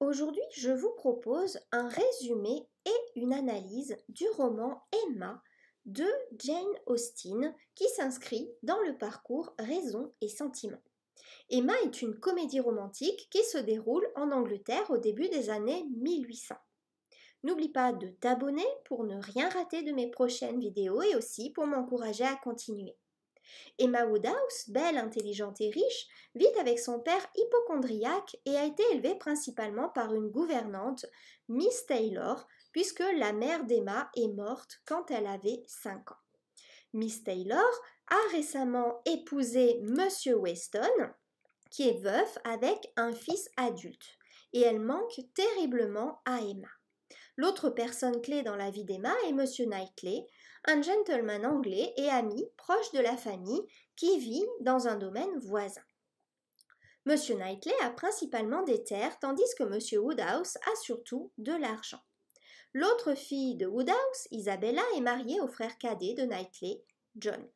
Aujourd'hui, je vous propose un résumé et une analyse du roman Emma de Jane Austen qui s'inscrit dans le parcours Raison et Sentiment. Emma est une comédie romantique qui se déroule en Angleterre au début des années 1800. N'oublie pas de t'abonner pour ne rien rater de mes prochaines vidéos et aussi pour m'encourager à continuer. Emma Woodhouse, belle, intelligente et riche, vit avec son père hypocondriaque et a été élevée principalement par une gouvernante, Miss Taylor, puisque la mère d'Emma est morte quand elle avait 5 ans. Miss Taylor a récemment épousé Monsieur Weston, qui est veuf avec un fils adulte, et elle manque terriblement à Emma. L'autre personne clé dans la vie d'Emma est Monsieur Knightley, un gentleman anglais et ami proche de la famille qui vit dans un domaine voisin. Monsieur Knightley a principalement des terres tandis que Monsieur Woodhouse a surtout de l'argent. L'autre fille de Woodhouse, Isabella, est mariée au frère cadet de Knightley, John.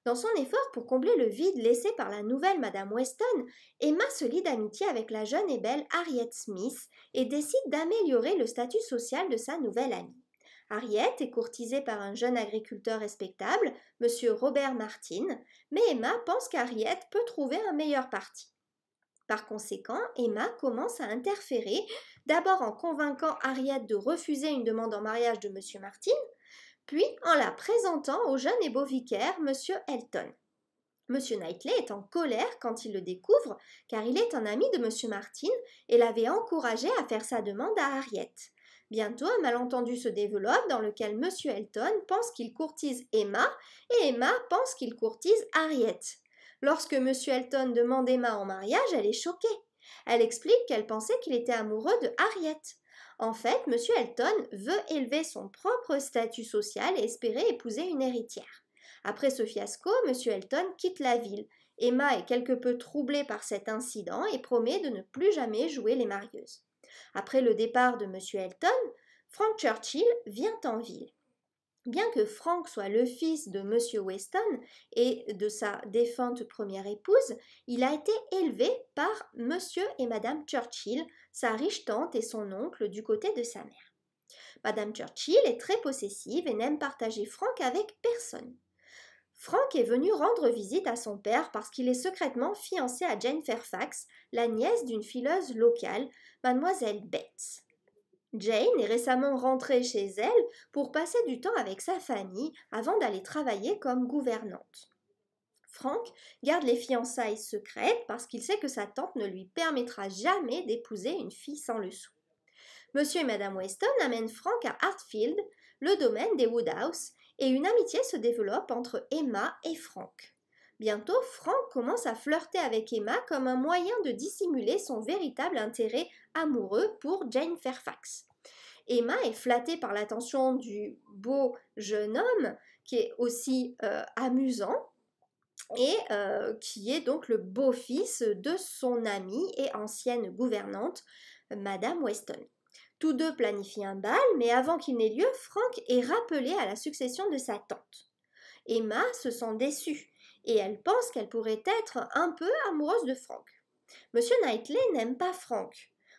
Dans son effort pour combler le vide laissé par la nouvelle Madame Weston, Emma se lie d'amitié avec la jeune et belle Harriet Smith et décide d'améliorer le statut social de sa nouvelle amie. Harriet est courtisée par un jeune agriculteur respectable, Monsieur Robert Martin, mais Emma pense qu'Harriet peut trouver un meilleur parti. Par conséquent, Emma commence à interférer, d'abord en convainquant Harriet de refuser une demande en mariage de Monsieur Martin, puis en la présentant au jeune et beau vicaire, Monsieur Elton. Monsieur Knightley est en colère quand il le découvre, car il est un ami de Monsieur Martin et l'avait encouragé à faire sa demande à Harriet. Bientôt, un malentendu se développe dans lequel Monsieur Elton pense qu'il courtise Emma et Emma pense qu'il courtise Harriet. Lorsque Monsieur Elton demande Emma en mariage, elle est choquée. Elle explique qu'elle pensait qu'il était amoureux de Harriet. En fait, Monsieur Elton veut élever son propre statut social et espérer épouser une héritière. Après ce fiasco, Monsieur Elton quitte la ville. Emma est quelque peu troublée par cet incident et promet de ne plus jamais jouer les marieuses. Après le départ de Monsieur Elton, Frank Churchill vient en ville. Bien que Frank soit le fils de Monsieur Weston et de sa défunte première épouse, il a été élevé par Monsieur et Madame Churchill, sa riche tante et son oncle du côté de sa mère. Madame Churchill est très possessive et n'aime partager Frank avec personne. Frank est venu rendre visite à son père parce qu'il est secrètement fiancé à Jane Fairfax, la nièce d'une fileuse locale, Mademoiselle Betts. Jane est récemment rentrée chez elle pour passer du temps avec sa famille avant d'aller travailler comme gouvernante. Frank garde les fiançailles secrètes parce qu'il sait que sa tante ne lui permettra jamais d'épouser une fille sans le sou. Monsieur et Madame Weston amènent Frank à Hartfield, le domaine des Woodhouse, et une amitié se développe entre Emma et Frank. Bientôt, Frank commence à flirter avec Emma comme un moyen de dissimuler son véritable intérêt amoureux pour Jane Fairfax. Emma est flattée par l'attention du beau jeune homme, qui est aussi amusant, et qui est donc le beau-fils de son amie et ancienne gouvernante, Madame Weston. Tous deux planifient un bal, mais avant qu'il n'ait lieu, Frank est rappelé à la succession de sa tante. Emma se sent déçue et elle pense qu'elle pourrait être un peu amoureuse de Frank. Monsieur Knightley n'aime pas Frank,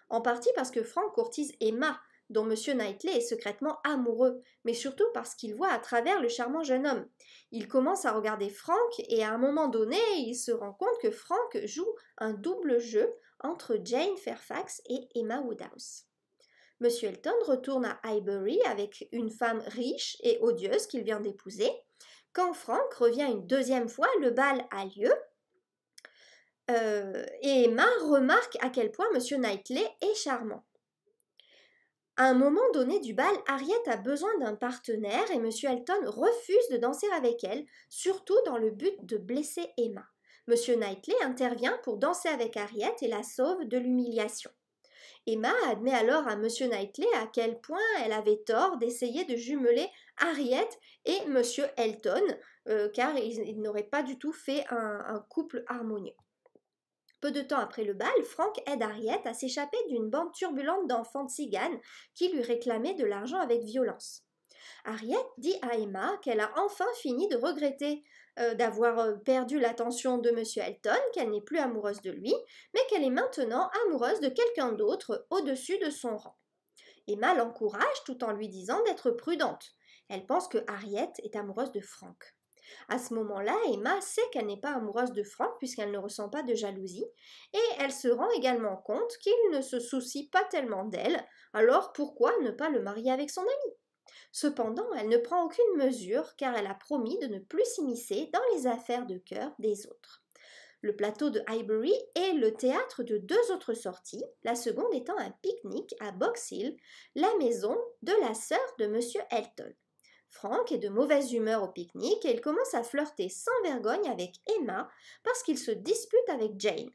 en partie parce que Frank courtise Emma, dont Monsieur Knightley est secrètement amoureux, mais surtout parce qu'il voit à travers le charmant jeune homme. Il commence à regarder Frank et à un moment donné, il se rend compte que Frank joue un double jeu entre Jane Fairfax et Emma Woodhouse. Monsieur Elton retourne à Highbury avec une femme riche et odieuse qu'il vient d'épouser. Quand Frank revient une deuxième fois, le bal a lieu et Emma remarque à quel point Monsieur Knightley est charmant. À un moment donné du bal, Harriet a besoin d'un partenaire et Monsieur Elton refuse de danser avec elle, surtout dans le but de blesser Emma. Monsieur Knightley intervient pour danser avec Harriet et la sauve de l'humiliation. Emma admet alors à Monsieur Knightley à quel point elle avait tort d'essayer de jumeler Harriet et Monsieur Elton, car ils n'auraient pas du tout fait un couple harmonieux. Peu de temps après le bal, Frank aide Harriet à s'échapper d'une bande turbulente d'enfants tziganes qui lui réclamaient de l'argent avec violence. Harriet dit à Emma qu'elle a enfin fini de regretter d'avoir perdu l'attention de Monsieur Elton, qu'elle n'est plus amoureuse de lui, mais qu'elle est maintenant amoureuse de quelqu'un d'autre au-dessus de son rang. Emma l'encourage tout en lui disant d'être prudente. Elle pense que Harriet est amoureuse de Frank. À ce moment-là, Emma sait qu'elle n'est pas amoureuse de Frank puisqu'elle ne ressent pas de jalousie et elle se rend également compte qu'il ne se soucie pas tellement d'elle, alors pourquoi ne pas le marier avec son ami? Cependant, elle ne prend aucune mesure car elle a promis de ne plus s'immiscer dans les affaires de cœur des autres. Le plateau de Highbury est le théâtre de deux autres sorties, la seconde étant un pique-nique à Box Hill, la maison de la sœur de M. Elton. Frank est de mauvaise humeur au pique-nique et il commence à flirter sans vergogne avec Emma parce qu'il se dispute avec Jane.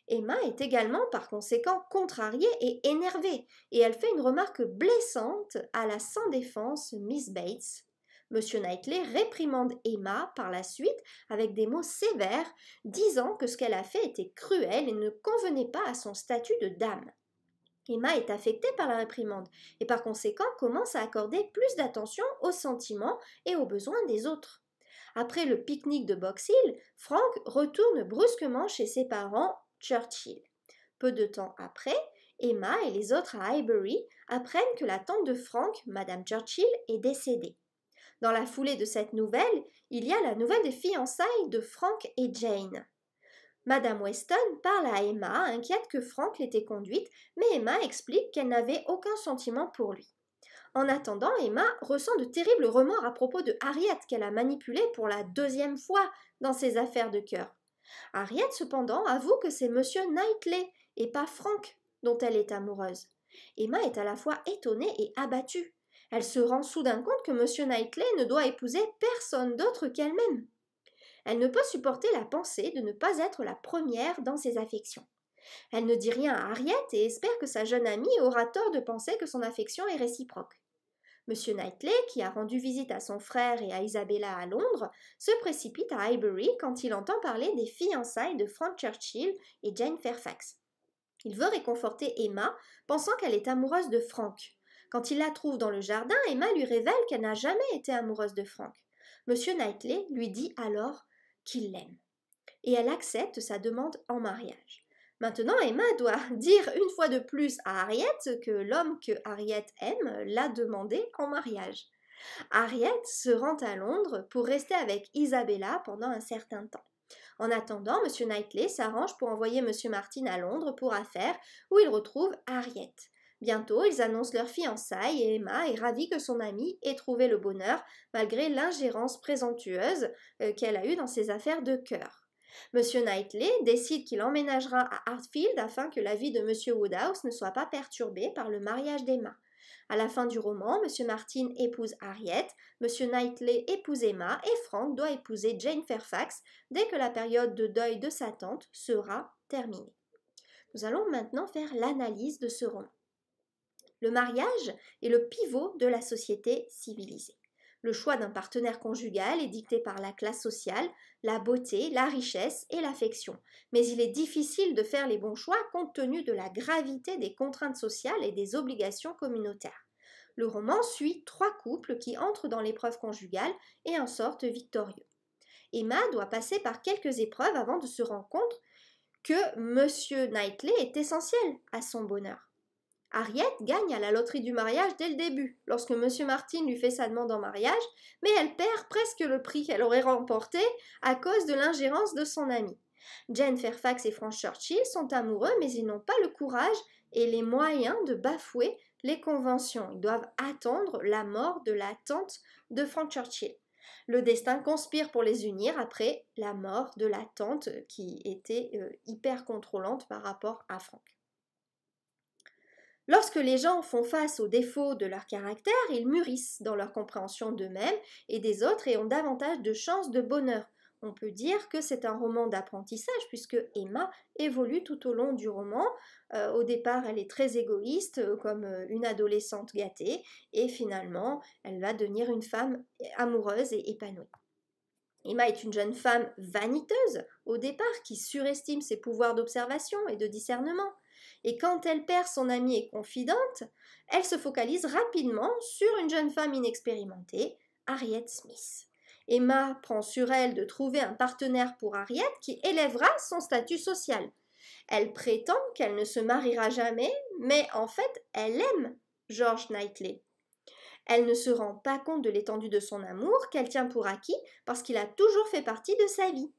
Emma est également par conséquent contrariée et énervée et elle fait une remarque blessante à la sans défense Miss Bates. Monsieur Knightley réprimande Emma par la suite avec des mots sévères, disant que ce qu'elle a fait était cruel et ne convenait pas à son statut de dame. Emma est affectée par la réprimande et par conséquent commence à accorder plus d'attention aux sentiments et aux besoins des autres. Après le pique-nique de Box Hill, Frank retourne brusquement chez ses parents Churchill. Peu de temps après, Emma et les autres à Highbury apprennent que la tante de Frank, Madame Churchill, est décédée. Dans la foulée de cette nouvelle, il y a la nouvelle des fiançailles de Frank et Jane. Madame Weston parle à Emma, inquiète que Frank l'était conduite, mais Emma explique qu'elle n'avait aucun sentiment pour lui. En attendant, Emma ressent de terribles remords à propos de Harriet qu'elle a manipulée pour la deuxième fois dans ses affaires de cœur. Harriet, cependant, avoue que c'est Monsieur Knightley et pas Frank dont elle est amoureuse. Emma est à la fois étonnée et abattue. Elle se rend soudain compte que Monsieur Knightley ne doit épouser personne d'autre qu'elle-même. Elle ne peut supporter la pensée de ne pas être la première dans ses affections. Elle ne dit rien à Harriet et espère que sa jeune amie aura tort de penser que son affection est réciproque. Monsieur Knightley, qui a rendu visite à son frère et à Isabella à Londres, se précipite à Highbury quand il entend parler des fiançailles de Frank Churchill et Jane Fairfax. Il veut réconforter Emma, pensant qu'elle est amoureuse de Frank. Quand il la trouve dans le jardin, Emma lui révèle qu'elle n'a jamais été amoureuse de Frank. Monsieur Knightley lui dit alors qu'il l'aime. Et elle accepte sa demande en mariage. Maintenant, Emma doit dire une fois de plus à Harriet que l'homme que Harriet aime l'a demandé en mariage. Harriet se rend à Londres pour rester avec Isabella pendant un certain temps. En attendant, M. Knightley s'arrange pour envoyer M. Martin à Londres pour affaires où il retrouve Harriet. Bientôt, ils annoncent leur fiançailles et Emma est ravie que son amie ait trouvé le bonheur malgré l'ingérence présomptueuse qu'elle a eue dans ses affaires de cœur. M. Knightley décide qu'il emménagera à Hartfield afin que la vie de M. Woodhouse ne soit pas perturbée par le mariage d'Emma. À la fin du roman, M. Martin épouse Harriet, M. Knightley épouse Emma et Frank doit épouser Jane Fairfax dès que la période de deuil de sa tante sera terminée. Nous allons maintenant faire l'analyse de ce roman. Le mariage est le pivot de la société civilisée. Le choix d'un partenaire conjugal est dicté par la classe sociale, la beauté, la richesse et l'affection. Mais il est difficile de faire les bons choix compte tenu de la gravité des contraintes sociales et des obligations communautaires. Le roman suit 3 couples qui entrent dans l'épreuve conjugale et en sortent victorieux. Emma doit passer par quelques épreuves avant de se rendre compte que M. Knightley est essentiel à son bonheur. Harriet gagne à la loterie du mariage dès le début, lorsque M. Martin lui fait sa demande en mariage, mais elle perd presque le prix qu'elle aurait remporté à cause de l'ingérence de son amie. Jane Fairfax et Frank Churchill sont amoureux, mais ils n'ont pas le courage et les moyens de bafouer les conventions. Ils doivent attendre la mort de la tante de Frank Churchill. Le destin conspire pour les unir après la mort de la tante qui était hyper contrôlante par rapport à Frank. Lorsque les gens font face aux défauts de leur caractère, ils mûrissent dans leur compréhension d'eux-mêmes et des autres et ont davantage de chances de bonheur. On peut dire que c'est un roman d'apprentissage puisque Emma évolue tout au long du roman. Au départ, elle est très égoïste comme une adolescente gâtée et finalement, elle va devenir une femme amoureuse et épanouie. Emma est une jeune femme vaniteuse au départ qui surestime ses pouvoirs d'observation et de discernement. Et quand elle perd son amie et confidente, elle se focalise rapidement sur une jeune femme inexpérimentée, Harriet Smith. Emma prend sur elle de trouver un partenaire pour Harriet qui élèvera son statut social. Elle prétend qu'elle ne se mariera jamais, mais en fait, elle aime George Knightley. Elle ne se rend pas compte de l'étendue de son amour qu'elle tient pour acquis parce qu'il a toujours fait partie de sa vie.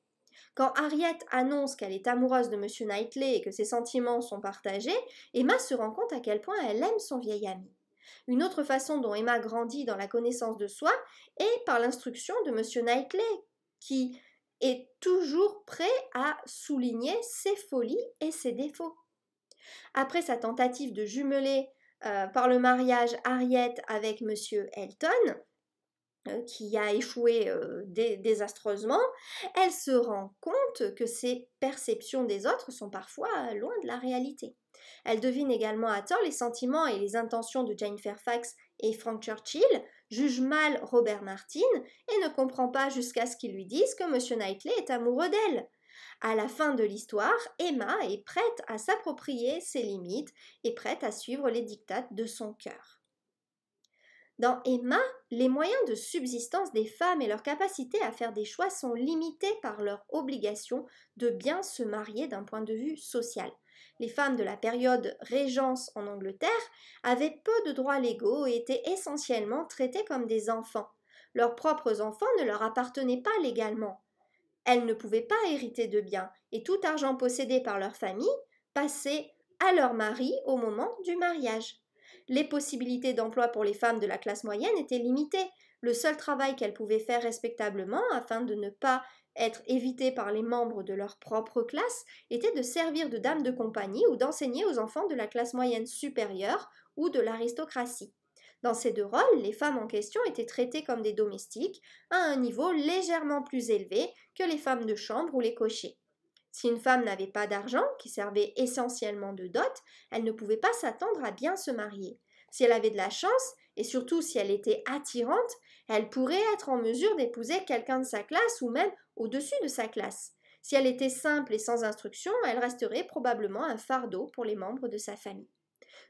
Quand Harriet annonce qu'elle est amoureuse de M. Knightley et que ses sentiments sont partagés, Emma se rend compte à quel point elle aime son vieil ami. Une autre façon dont Emma grandit dans la connaissance de soi est par l'instruction de M. Knightley, qui est toujours prêt à souligner ses folies et ses défauts. Après sa tentative de jumeler par le mariage Harriet avec M. Elton, qui a échoué désastreusement, elle se rend compte que ses perceptions des autres sont parfois loin de la réalité. Elle devine également à tort les sentiments et les intentions de Jane Fairfax et Frank Churchill, juge mal Robert Martin et ne comprend pas jusqu'à ce qu'ils lui disent que M. Knightley est amoureux d'elle. À la fin de l'histoire, Emma est prête à s'approprier ses limites et prête à suivre les dictats de son cœur. Dans Emma, les moyens de subsistance des femmes et leur capacité à faire des choix sont limités par leur obligation de bien se marier d'un point de vue social. Les femmes de la période Régence en Angleterre avaient peu de droits légaux et étaient essentiellement traitées comme des enfants. Leurs propres enfants ne leur appartenaient pas légalement. Elles ne pouvaient pas hériter de biens et tout argent possédé par leur famille passait à leur mari au moment du mariage. Les possibilités d'emploi pour les femmes de la classe moyenne étaient limitées. Le seul travail qu'elles pouvaient faire respectablement, afin de ne pas être évitées par les membres de leur propre classe, était de servir de dame de compagnie ou d'enseigner aux enfants de la classe moyenne supérieure ou de l'aristocratie. Dans ces deux rôles, les femmes en question étaient traitées comme des domestiques, à un niveau légèrement plus élevé que les femmes de chambre ou les cochers. Si une femme n'avait pas d'argent, qui servait essentiellement de dot, elle ne pouvait pas s'attendre à bien se marier. Si elle avait de la chance, et surtout si elle était attirante, elle pourrait être en mesure d'épouser quelqu'un de sa classe ou même au-dessus de sa classe. Si elle était simple et sans instruction, elle resterait probablement un fardeau pour les membres de sa famille.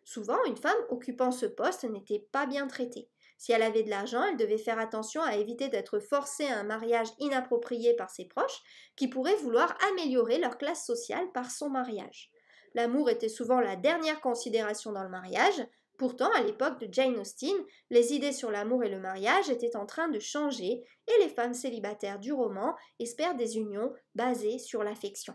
Souvent, une femme occupant ce poste n'était pas bien traitée. Si elle avait de l'argent, elle devait faire attention à éviter d'être forcée à un mariage inapproprié par ses proches, qui pourraient vouloir améliorer leur classe sociale par son mariage. L'amour était souvent la dernière considération dans le mariage. Pourtant, à l'époque de Jane Austen, les idées sur l'amour et le mariage étaient en train de changer et les femmes célibataires du roman espèrent des unions basées sur l'affection.